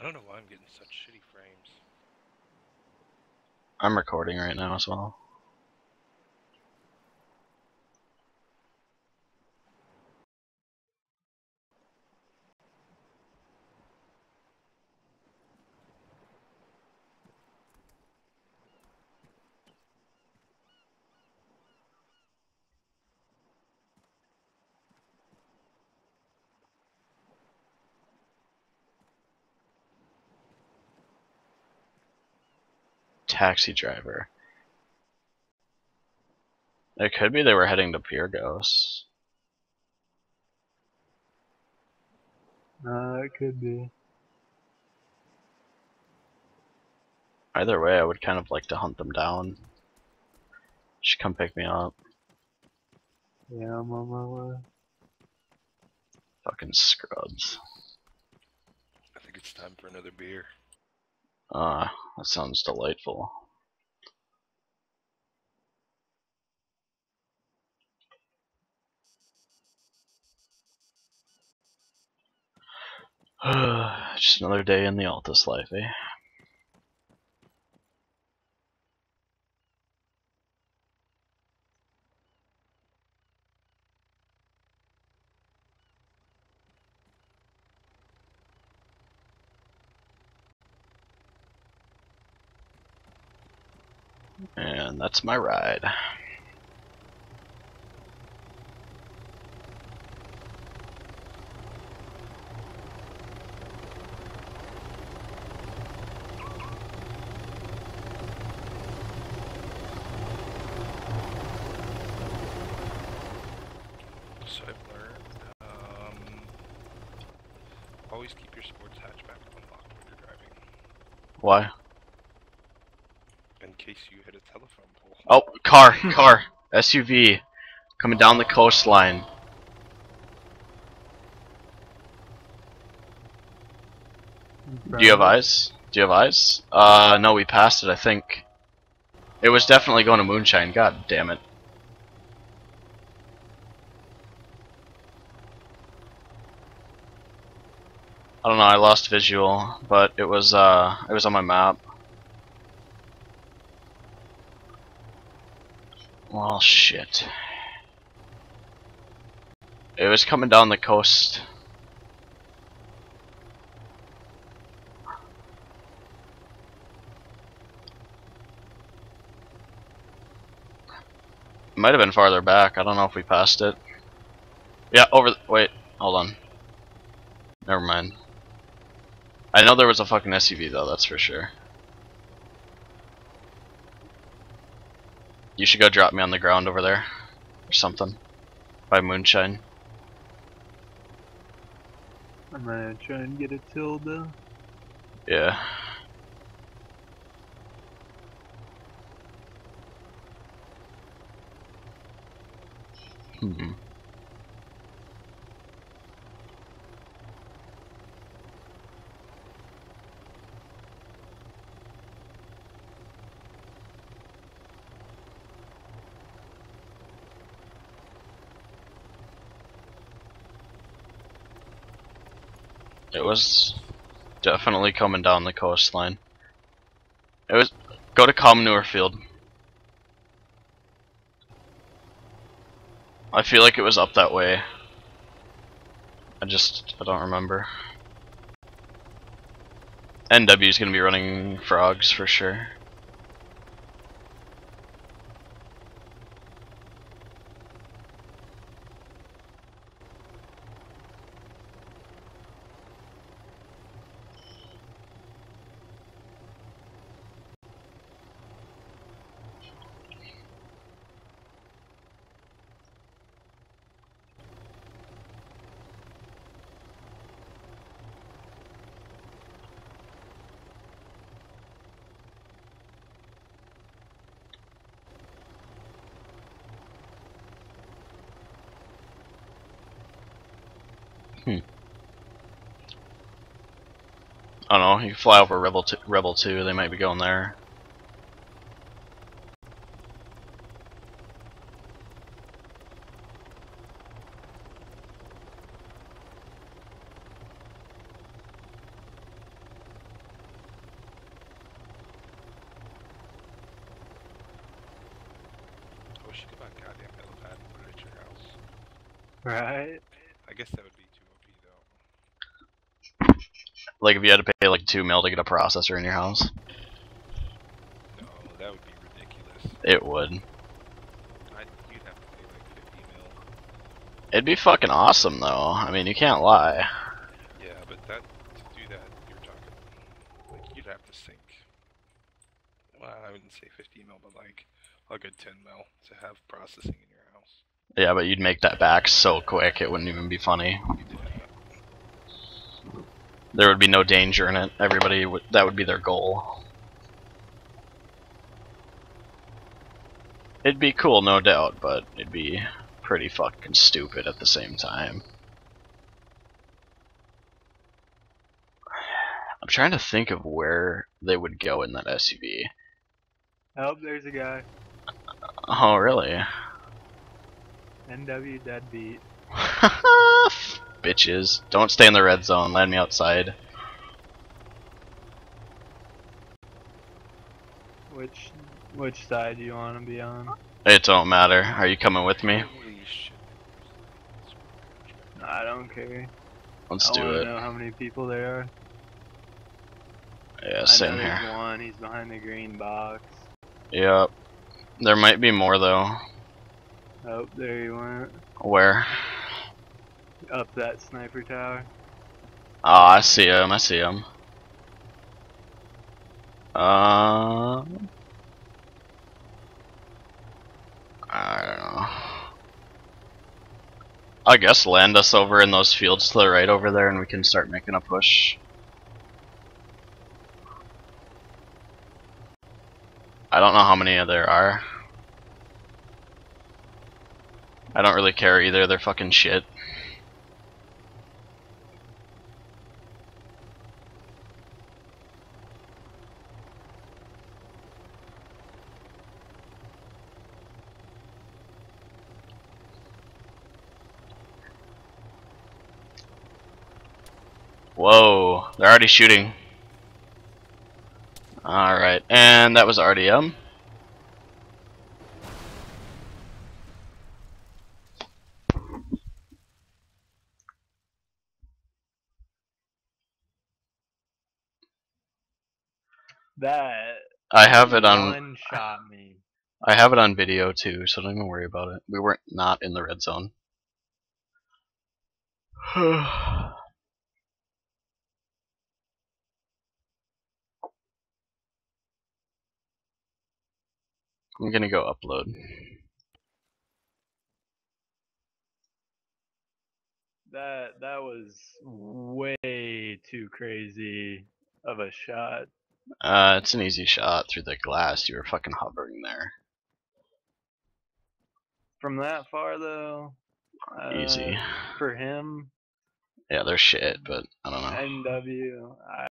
I don't know why I'm getting such shitty frames. I'm recording right now as well. Taxi driver. It could be they were heading to Pyrgos. It could be. Either way, I would kind of like to hunt them down. Should come pick me up. Yeah, I'm on my way. Fucking scrubs. I think it's time for another beer. That sounds delightful. Just another day in the Altus life, eh? And that's my ride. So I've learned, always keep your sports hatchback unlocked when you're driving, Why? in case you hit a telephone pole. Oh, car, SUV, coming down the coastline. Do you have eyes? Do you have eyes? No, we passed it, I think. It was definitely going to Moonshine, god damn it. I don't know, I lost visual, but it was on my map. Well, shit. It was coming down the coast. It might have been farther back, I don't know if we passed it. Yeah, wait, hold on. Never mind. I know there was a fucking SUV though, that's for sure. You should go drop me on the ground over there. Or something. By Moonshine. I'm gonna try and get a tilde. Yeah. Hmm. It was definitely coming down the coastline. It was go to Commanure Field. I feel like it was up that way. I don't remember. NW's gonna be running frogs for sure. I don't know, you fly over Rebel 2, they might be going there. should have bought goddamn helipad and put it at your house. Right? I guess that would be too OP though. Like if you had to pay like 2 mil to get a processor in your house. No, that would be ridiculous. It would. You'd have to pay like 50 mil. It'd be fucking awesome though. I mean, you can't lie. Yeah, but to do that, you're talking, like, you'd have to sink. Well, I wouldn't say 50 mil, but like a good 10 mil to have processing in your house. Yeah, but you'd make that back so quick it wouldn't even be funny. Yeah. There would be no danger in it. Everybody would, that would be their goal. It'd be cool, no doubt, but it'd be pretty fucking stupid at the same time. I'm trying to think of where they would go in that SUV. Oh, there's a guy. Oh, really? NW deadbeat. Bitches. Don't stay in the red zone, land me outside. Which side do you want to be on? It don't matter. Are you coming with me? Holy shit. I don't care. Let's I do want to it. know how many people there are. Yeah, I same know here. there's one. He's behind the green box. Yep. There might be more though. Oh, there you went. Where? Up that sniper tower. Oh, I see him. I see him. I don't know. I guess land us over in those fields to the right over there and we can start making a push. I don't know how many there are. I don't really care either, they're fucking shit. Whoa, they're already shooting. Alright, and that was RDM. That I have it on one shot me. I have it on video too, so don't even worry about it. We weren't not in the red zone. I'm gonna go upload. That was way too crazy of a shot. It's an easy shot through the glass. You were fucking hovering there. From that far though, Easy. for him, Yeah, they're shit, but I don't know. NW,